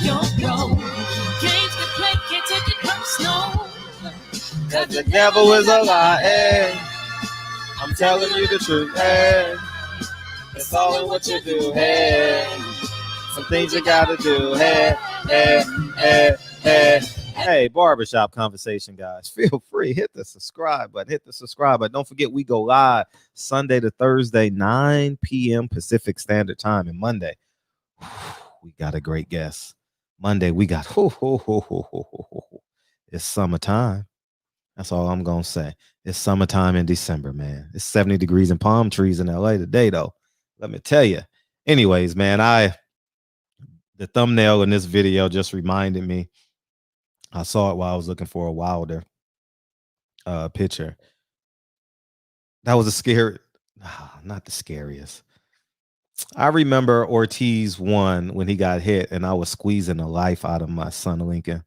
Yo, games get played, can't take it personal. That the devil is a lie. Hey, I'm telling you the truth. Hey, it's all in what you do. Hey, some things you gotta do. Hey, hey, hey, hey. Hey, barbershop conversation, guys. Feel free. Hit the subscribe button. Hit the subscribe button. Don't forget, we go live Sunday to Thursday, 9 p.m. Pacific Standard Time. And Monday, we got a great guest. Monday, we got, it's summertime. That's all I'm going to say. It's summertime in December, man. It's 70 degrees and palm trees in LA today, though. Let me tell you. Anyways, man, the thumbnail in this video just reminded me. I saw it while I was looking for a Wilder picture. That was a scary, not the scariest. I remember Ortiz won when he got hit, and I was squeezing the life out of my son Lincoln.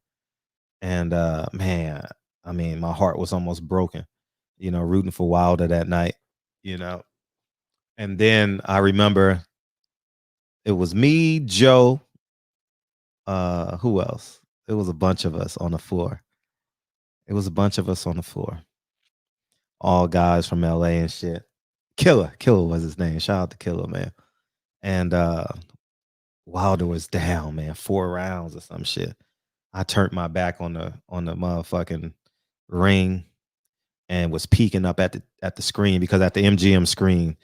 And man, I mean, my heart was almost broken, rooting for Wilder that night, And then I remember it was me, Joe, who else? It was a bunch of us on the floor. All guys from LA and shit. Killer was his name. Shout out to Killer, man. And Wilder was down, man, 4 rounds or some shit. I turned my back on the motherfucking ring and was peeking up at the screen, because at the MGM screen,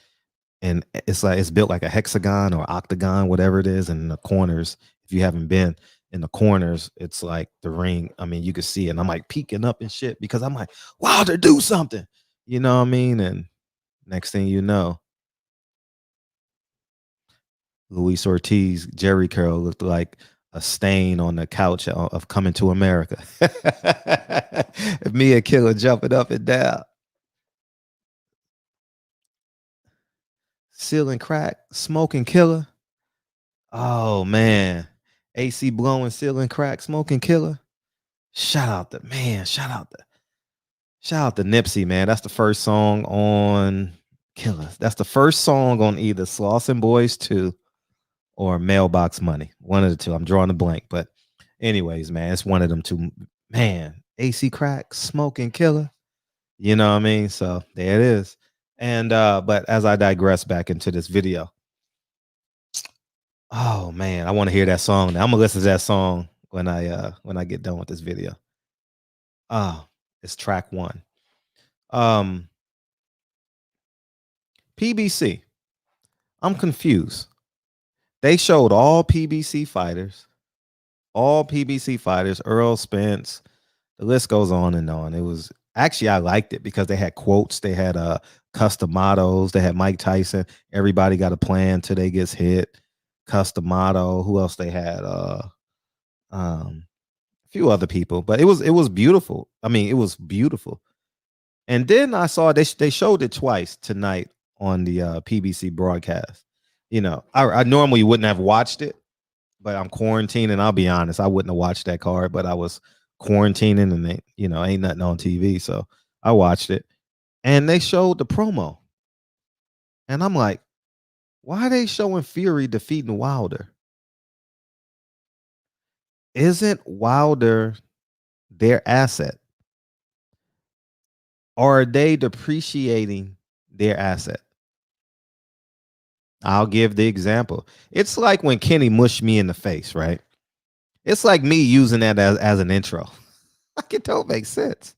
and it's built like a hexagon or octagon, whatever it is, and in the corners, if you haven't been in the corners, it's like the ring. I mean, you can see it. And I'm like peeking up and shit, because I'm like, Wilder, do something. You know what I mean? And next thing you know, Luis Ortiz, Jerry curl looked like a stain on the couch of Coming to America. Me and Killer jumping up and down. Sealing crack, smoking Killer. Oh, man. AC blowing, sealing crack, smoking Killer. Shout out to Nipsey, man. That's the first song on Killer. That's the first song on either Slauson Boys 2 or Mailbox Money. One of the two. I'm drawing a blank. But anyways, man, it's one of them two. Man, AC crack, smoking Killer. You know what I mean? So there it is. And but as I digress back into this video. Oh man, I want to hear that song now. I'm gonna listen to that song when I get done with this video. It's track 1. PBC. I'm confused. They showed all PBC fighters, Earl Spence, the list goes on and on. It was actually, I liked it because they had quotes, they had custom mottos, they had Mike Tyson, everybody got a plan till they gets hit, custom motto. Who else they had? A few other people, but it was beautiful. I mean, it was beautiful. And then I saw they showed it twice tonight on the PBC broadcast. I normally wouldn't have watched it, but I'm quarantining. I'll be honest, I wouldn't have watched that card, but I was quarantining and ain't nothing on TV. So I watched it and they showed the promo. And I'm like, why are they showing Fury defeating Wilder? Isn't Wilder their asset? Or are they depreciating their asset? I'll give the example. It's like when Kenny mushed me in the face, right? It's like me using that as an intro. Like, it don't make sense.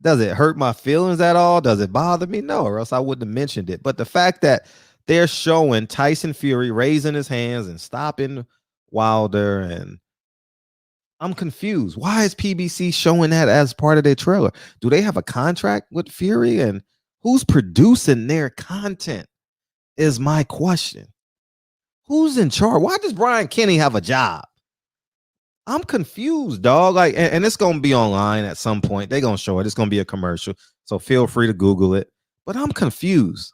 Does it hurt my feelings at all? Does it bother me? No, or else I wouldn't have mentioned it. But the fact that they're showing Tyson Fury raising his hands and stopping Wilder, and I'm confused. Why is PBC showing that as part of their trailer? Do they have a contract with Fury? And who's producing their content is my question. Who's in charge? Why does Brian Kenny have a job? I'm confused, dog. Like, and it's gonna be online at some point. They're gonna show it. It's gonna be a commercial. So feel free to Google it. But I'm confused.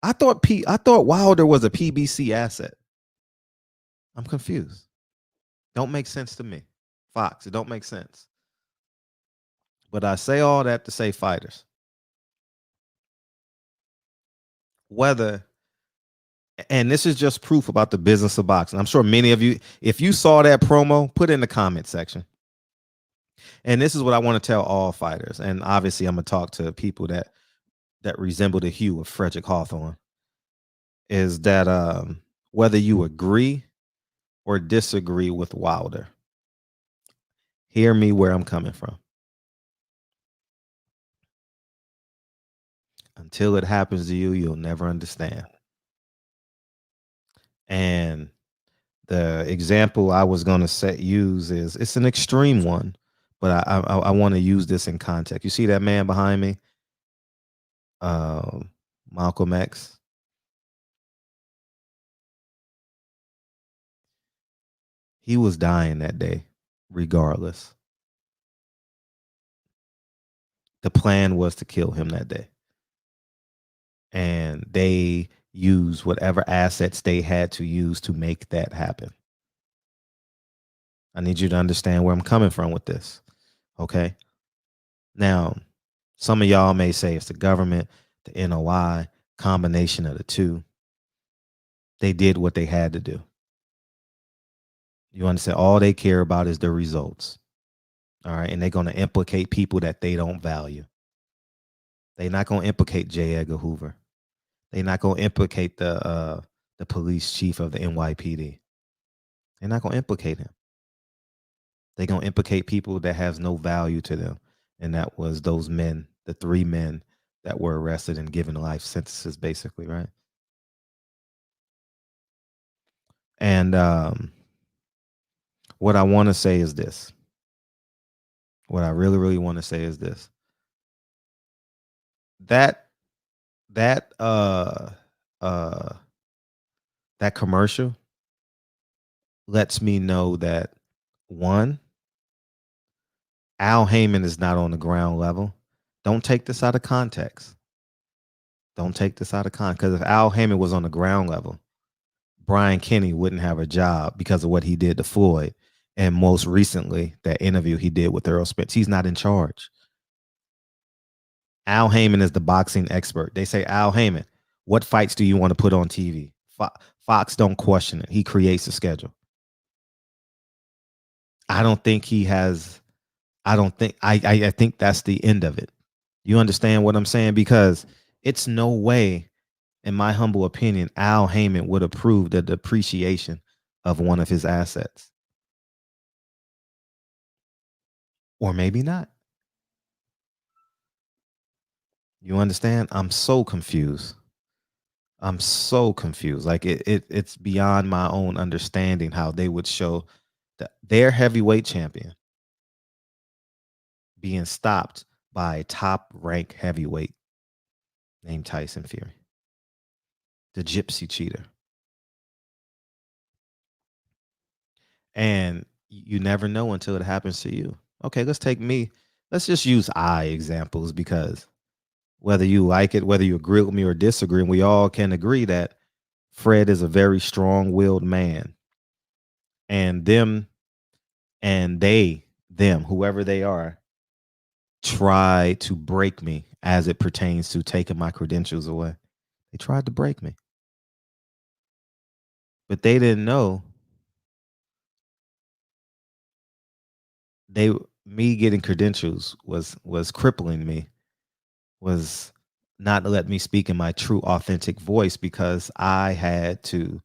I thought Wilder was a PBC asset. I'm confused. Don't make sense to me. Fox, it don't make sense. But I say all that to say fighters. Whether And this is just proof about the business of boxing. I'm sure many of you, if you saw that promo, put it in the comment section. And this is what I want to tell all fighters. And obviously, I'm gonna talk to people that resemble the hue of Frederick Hawthorne. Is that whether you agree or disagree with Wilder, hear me where I'm coming from. Until it happens to you, you'll never understand. And the example I was going to use is, it's an extreme one, but I want to use this in context. You see that man behind me, Malcolm X. He was dying that day, regardless. The plan was to kill him that day, and they used whatever assets they had to use to make that happen. I need you to understand where I'm coming from with this. Okay. Now, some of y'all may say it's the government, the NOI, combination of the two. They did what they had to do. You understand? All they care about is the results. All right. And they're going to implicate people that they don't value. They're not going to implicate J. Edgar Hoover. They're not going to implicate the police chief of the NYPD. They're not going to implicate him. They're going to implicate people that has no value to them. And that was those men, the 3 men that were arrested and given life sentences, basically, right? And what I want to say is this. What I really, really want to say is this. That commercial lets me know that, one, Al Heyman is not on the ground level. Don't take this out of context. Don't take this out of context. Because if Al Heyman was on the ground level, Brian Kenny wouldn't have a job because of what he did to Floyd. And most recently, that interview he did with Earl Spence. He's not in charge. Al Heyman is the boxing expert. They say, Al Heyman, what fights do you want to put on TV? Fox don't question it. He creates a schedule. I don't think he has. I think that's the end of it. You understand what I'm saying? Because it's no way, in my humble opinion, Al Heyman would approve the depreciation of one of his assets. Or maybe not. You understand? I'm so confused. I'm so confused. Like it's beyond my own understanding how they would show their heavyweight champion being stopped by a top rank heavyweight named Tyson Fury, the gypsy cheater. And you never know until it happens to you. Okay, let's take me. Let's just use examples, because whether you like it, whether you agree with me or disagree, we all can agree that Fred is a very strong-willed man. And whoever they are, try to break me as it pertains to taking my credentials away. They tried to break me. But they didn't know me getting credentials was crippling me, was not to let me speak in my true authentic voice, because I had to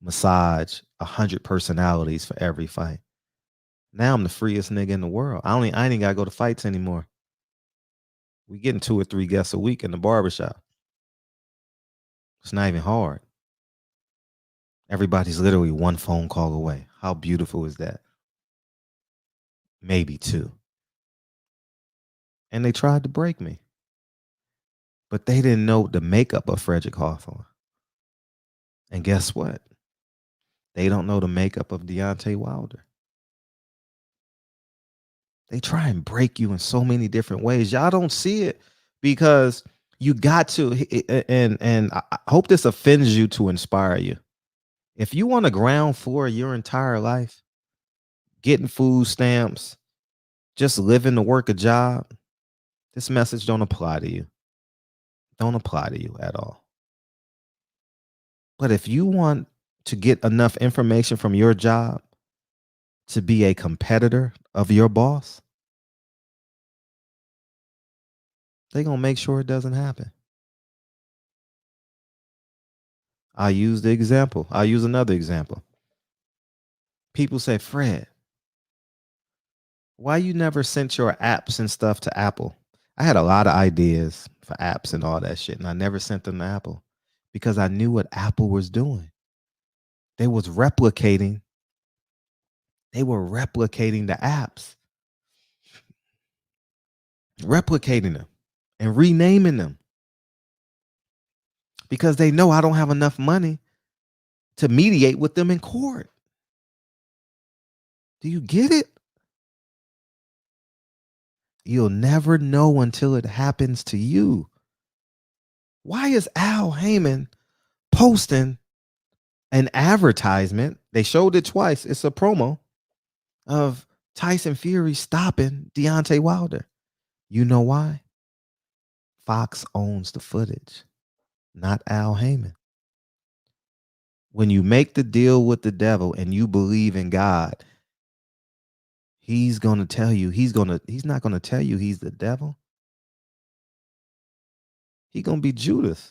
massage 100 personalities for every fight. Now I'm the freest nigga in the world. I ain't gotta go to fights anymore. We getting 2 or 3 guests a week in the barbershop. It's not even hard. Everybody's literally one phone call away. How beautiful is that? Maybe 2. And they tried to break me. But they didn't know the makeup of Frederick Hawthorne. And guess what? They don't know the makeup of Deontay Wilder. They try and break you in so many different ways. Y'all don't see it because you got to, and I hope this offends you to inspire you. If you want a ground floor your entire life, getting food stamps, just living to work a job, this message don't apply to you. Don't apply to you at all. But if you want to get enough information from your job to be a competitor of your boss, they're going to make sure it doesn't happen. I'll use another example. People say, Fred, why you never sent your apps and stuff to Apple? I had a lot of ideas for apps and all that shit, and I never sent them to Apple because I knew what Apple was doing. They was replicating. They were replicating the apps, replicating them and renaming them because they know I don't have enough money to mediate with them in court. Do you get it? You'll never know until it happens to you. Why is Al Heyman posting an advertisement? They showed it twice. It's a promo of Tyson Fury stopping Deontay Wilder. You know why? Fox owns the footage, not Al Heyman. When you make the deal with the devil and you believe in God, he's going to tell you, he's not going to tell you he's the devil. He's going to be Judas.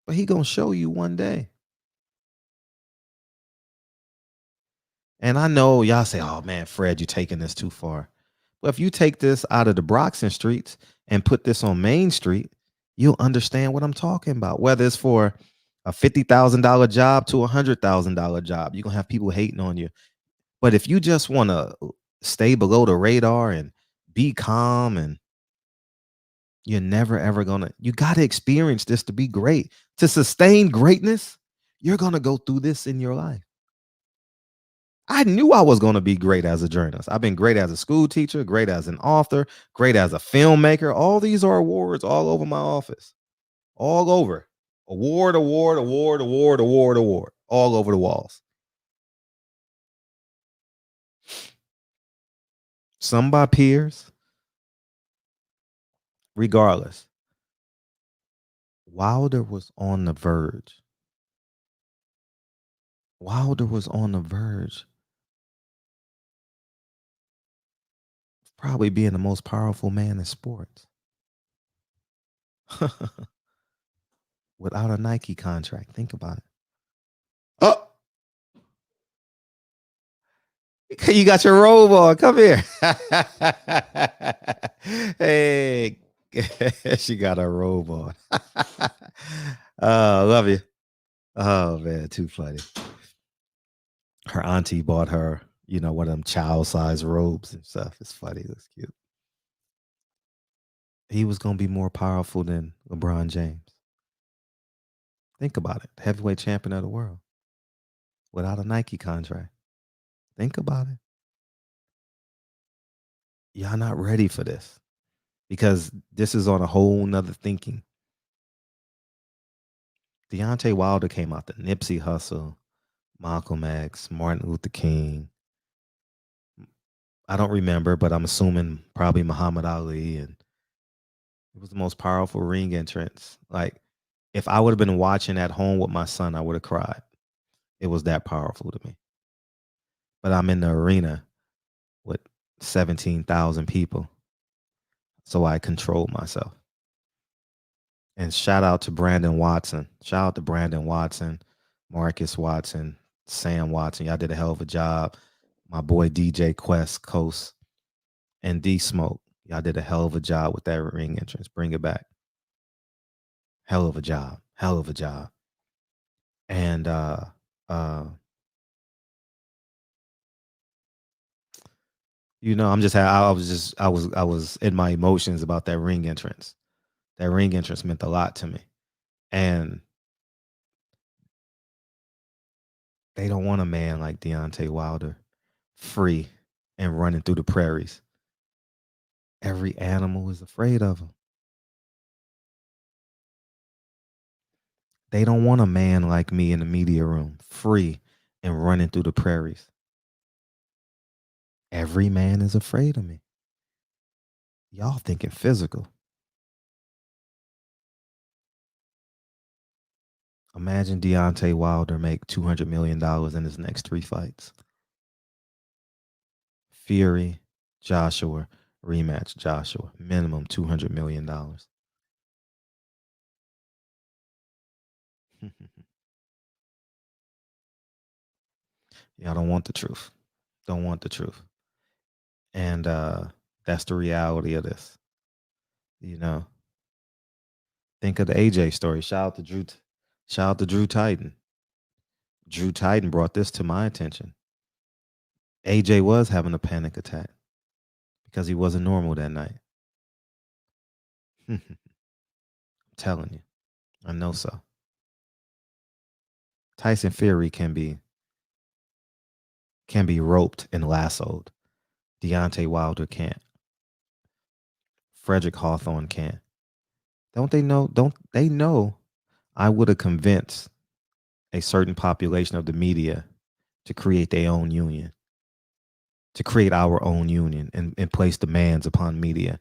But he's going to show you one day. And I know y'all say, oh man, Fred, you're taking this too far. But if you take this out of the Broxton streets and put this on Main Street, you'll understand what I'm talking about. Whether it's for a $50,000 job to a $100,000 job, you're going to have people hating on you. But if you just want to stay below the radar and be calm, and you're never ever gonna, you got to experience this to be great. To sustain greatness, you're going to go through this in your life. I knew I was going to be great as a journalist. I've been great as a school teacher, great as an author, great as a filmmaker. All these are awards all over my office, all over. Award, award, award, award, award, award, all over the walls. Some by peers. Regardless, Wilder was on the verge. Wilder was on the verge of probably being the most powerful man in sports. Without a Nike contract. Think about it. Oh, you got your robe on. Come here. Hey, she got a robe on. Oh, love you. Oh man, too funny. Her auntie bought her, one of them child-sized robes and stuff. It's funny. It's cute. He was gonna be more powerful than LeBron James. Think about it. Heavyweight champion of the world without a Nike contract. Think about it. Y'all not ready for this because this is on a whole nother thinking. Deontay Wilder came out the Nipsey Hussle, Malcolm X, Martin Luther King. I don't remember, but I'm assuming probably Muhammad Ali, and it was the most powerful ring entrance. Like, if I would have been watching at home with my son, I would have cried. It was that powerful to me. But I'm in the arena with 17,000 people, so I control myself. And shout out to Brandon Watson. Shout out to Brandon Watson, Marcus Watson, Sam Watson. Y'all did a hell of a job. My boy DJ Quest Coast and D Smoke. Y'all did a hell of a job with that ring entrance. Bring it back. Hell of a job. Hell of a job. And I was in my emotions about that ring entrance. That ring entrance meant a lot to me. And they don't want a man like Deontay Wilder free and running through the prairies. Every animal is afraid of him. They don't want a man like me in the media room, free and running through the prairies. Every man is afraid of me. Y'all thinking physical. Imagine Deontay Wilder make $200 million in his next 3 fights. Fury, Joshua, rematch Joshua, minimum $200 million. Y'all don't want the truth. Don't want the truth. And that's the reality of this. You know, think of the AJ story. Shout out to Drew. Shout out to Drew Titan. Drew Titan brought this to my attention. AJ was having a panic attack because he wasn't normal that night. I'm telling you, I know so. Tyson Fury can be roped and lassoed. Deontay Wilder can't. Frederick Hawthorne can't. Don't they know? Don't they know? I would have convinced a certain population of the media to create their own union, to create our own union, and place demands upon media,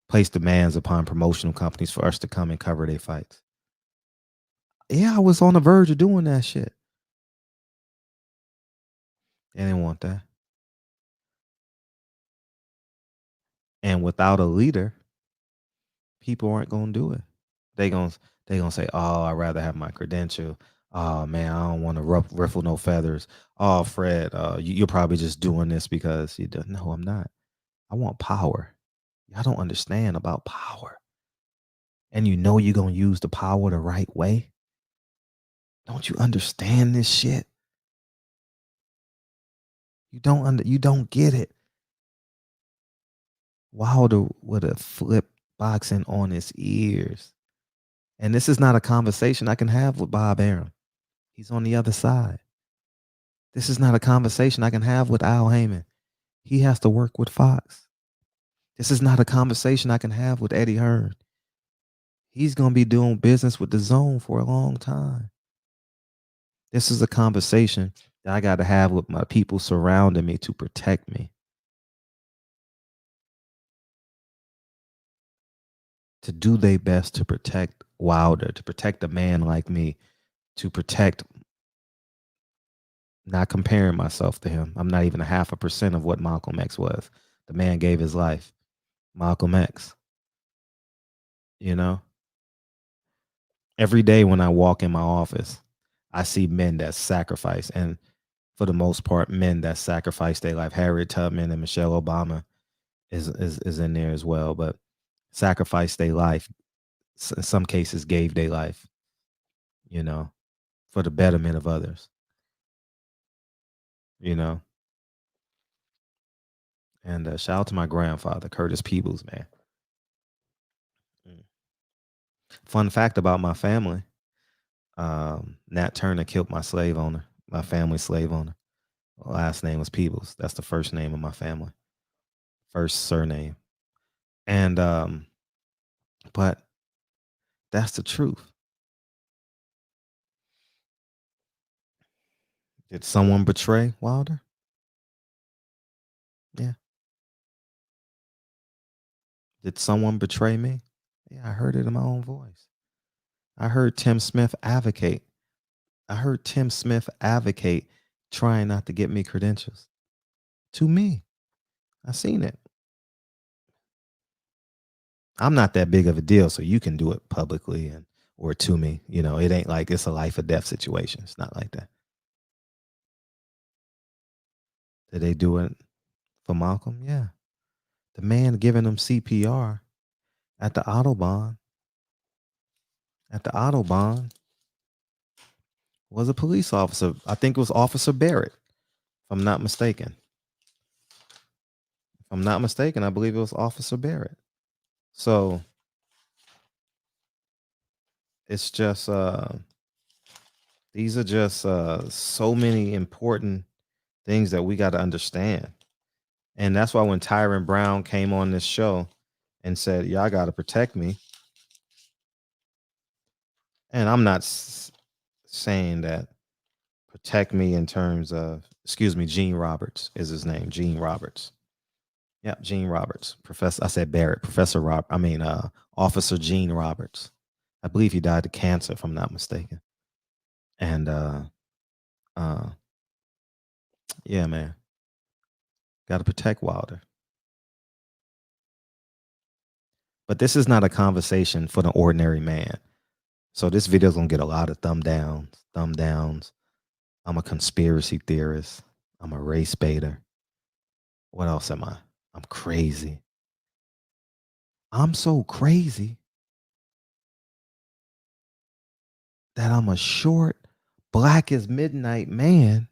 place demands upon promotional companies for us to come and cover their fights. Yeah, I was on the verge of doing that shit. They didn't want that. And without a leader, people aren't gonna do it. They gonna say, "Oh, I'd rather have my credential. Oh man, I don't want to ruffle no feathers. Oh, Fred, you're probably just doing this because you do." No, I'm not. I want power. Y'all don't understand about power, and you know you're gonna use the power the right way. Don't you understand this shit? You don't get it. Wilder would have flipped boxing on his ears. And this is not a conversation I can have with Bob Arum. He's on the other side. This is not a conversation I can have with Al Heyman. He has to work with Fox. This is not a conversation I can have with Eddie Hearn. He's going to be doing business with the Zone for a long time. This is a conversation that I got to have with my people surrounding me to protect me. To do their best to protect Wilder, to protect a man like me, to protect, not comparing myself to him. I'm not even a 0.5% of what Malcolm X was. The man gave his life. Malcolm X. You know? Every day when I walk in my office, I see men that sacrifice, and for the most part, men that sacrifice their life. Harriet Tubman and Michelle Obama is in there as well, but sacrificed their life. In some cases, gave their life, you know, for the betterment of others. You know, and shout out to my grandfather, Curtis Peebles, man. Fun fact about my family: Nat Turner killed my slave owner, my family slave owner. Last name was Peebles. That's the first name of my family, first surname. And but that's the truth. Did someone betray Wilder? Yeah. Did someone betray me? Yeah, I heard it in my own voice. I heard Tim Smith advocate. I heard Tim Smith advocate trying not to get me credentials. To me, I seen it. I'm not that big of a deal, so you can do it publicly and or to me. You know, it ain't like it's a life or death situation. It's not like that. Did they do it for Malcolm? Yeah. The man giving him CPR at the Autobahn, was a police officer. I think it was Officer Barrett, if I'm not mistaken. If I'm not mistaken, I believe it was Officer Barrett. So it's just these are just so many important things that we got to understand. And that's why when Tyron Brown came on this show and said, "Y'all got to protect me," and I'm not saying that protect me in terms of, excuse me, Gene Roberts is his name, Gene Roberts. Yep, Gene Roberts. Professor, I said Barrett. Professor Officer Gene Roberts. I believe he died of cancer, if I'm not mistaken. And uh yeah, man. Gotta protect Wilder. But this is not a conversation for the ordinary man. So this video is gonna get a lot of thumb downs. I'm a conspiracy theorist. I'm a race baiter. What else am I? I'm crazy. I'm so crazy that I'm a short, black as midnight man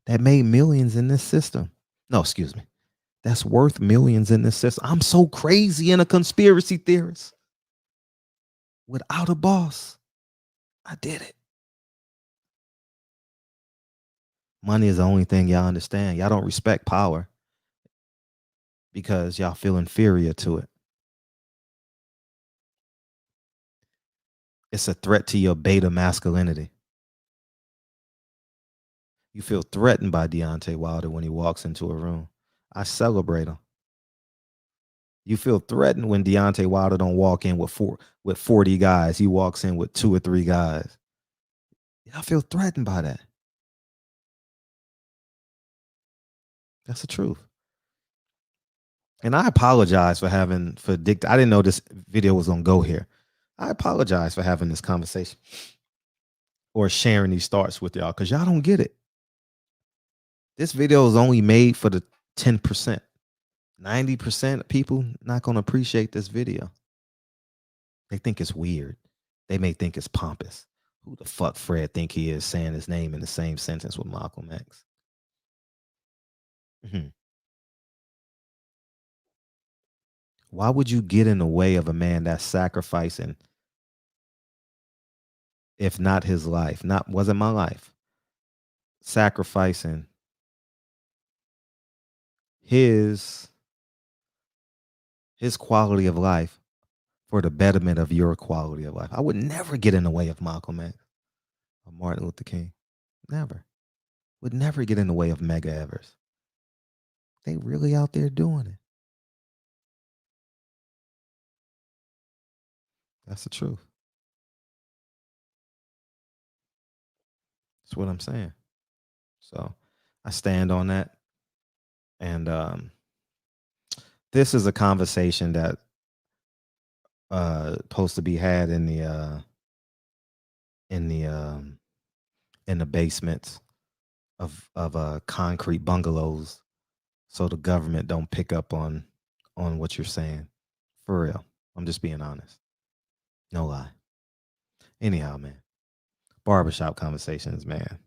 that made millions in this system. No, excuse me. That's worth millions in this system. I'm so crazy and a conspiracy theorist. Without a boss, I did it. Money is the only thing y'all understand. Y'all don't respect power because y'all feel inferior to it. It's a threat to your beta masculinity. You feel threatened by Deontay Wilder when he walks into a room. I celebrate him. You feel threatened when Deontay Wilder don't walk in with 40 guys. He walks in with 2 or 3 guys. Y'all feel threatened by that. That's the truth. And I apologize for I didn't know this video was gonna go here. I apologize for having this conversation or sharing these thoughts with y'all because y'all don't get it. This video is only made for the 10%. 90% of people not gonna appreciate this video. They think it's weird. They may think it's pompous. Who the fuck Fred think he is saying his name in the same sentence with Malcolm X? Mhm. Why would you get in the way of a man that's sacrificing, if not his life, wasn't my life, sacrificing his quality of life for the betterment of your quality of life? I would never get in the way of Malcolm X or Martin Luther King. Never. Would never get in the way of Mega Evers. They really out there doing it. That's the truth. That's what I'm saying. So I stand on that. And this is a conversation that supposed to be had in the basements of concrete bungalows, so the government don't pick up on what you're saying. For real, I'm just being honest. No lie. Anyhow, man, barbershop conversations, man.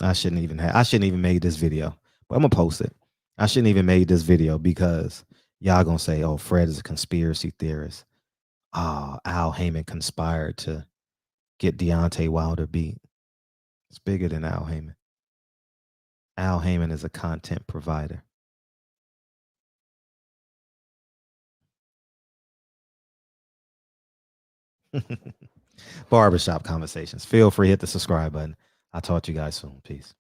I shouldn't even made this video, but I'm gonna post it. I shouldn't even made this video because y'all gonna say, "Oh, Fred is a conspiracy theorist." Al Haymon conspired to get Deontay Wilder beat. It's bigger than Al Haymon. Al Haymon is a content provider. Barbershop conversations. Feel free to hit the subscribe button. I'll talk to you guys soon. Peace.